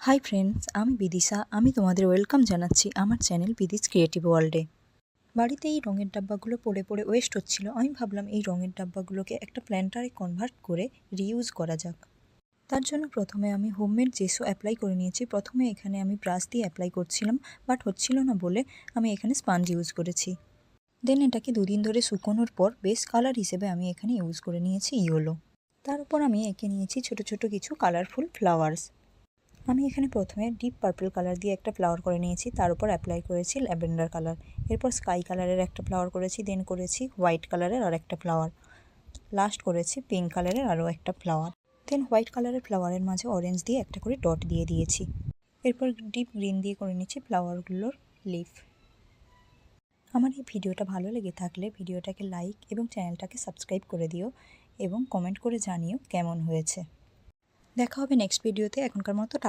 Hi friends, আমি বিদিশা। আমি তোমাদের ওয়েলকাম জানাচ্ছি আমার চ্যানেল বিদিস ক্রিয়েটিভ ওয়ার্ল্ডে। বাড়িতে এই রঙের ডাব্বাগুলো পড়ে পড়ে ওয়েস্ট হচ্ছিল। আমি ভাবলাম এই রঙের ডাব্বাগুলোকে একটা প্ল্যান্টারে কনভার্ট করে রিইউজ করা যাক। তার জন্য প্রথমে আমি হোমমেড জেসো অ্যাপ্লাই করে নিয়েছি। প্রথমে এখানে আমি ব্রাশ দিয়ে অ্যাপ্লাই করছিলাম, বাট হচ্ছিল না বলে আমি এখানে স্পাঞ্জ ইউজ করেছি। দেন এটাকে দুদিন ধরে শুকোনোর পর বেস কালার হিসেবে আমি এখানে ইউজ করে নিয়েছি ইয়েলো। তার উপর আমি এঁকে নিয়েছি ছোট ছোট কিছু কালারফুল ফ্লাওয়ার্স। আমি এখানে প্রথমে ডিপ পার্পল কালার দিয়ে একটা ফ্লাওয়ার করে নিয়েছি, তার উপর অ্যাপ্লাই করেছি ল্যাভেন্ডার কালার। এরপর স্কাই কালারের একটা ফ্লাওয়ার করেছি, দেন করেছি হোয়াইট কালারের আর একটা ফ্লাওয়ার, লাস্ট করেছি পিঙ্ক কালারের আরও একটা ফ্লাওয়ার। দেন হোয়াইট কালারের ফ্লাওয়ারের মাঝে অরেঞ্জ দিয়ে একটা করে ডট দিয়ে দিয়েছি। এরপর ডিপ গ্রিন দিয়ে করে নিচ্ছি ফ্লাওয়ারগুলোর লিফ। আমার এই ভিডিওটা ভালো লেগে থাকলে ভিডিওটাকে লাইক এবং চ্যানেলটাকে সাবস্ক্রাইব করে দিও এবং কমেন্ট করে জানিও কেমন হয়েছে। দেখা হবে নেক্সট ভিডিওতে। এখনকার মতো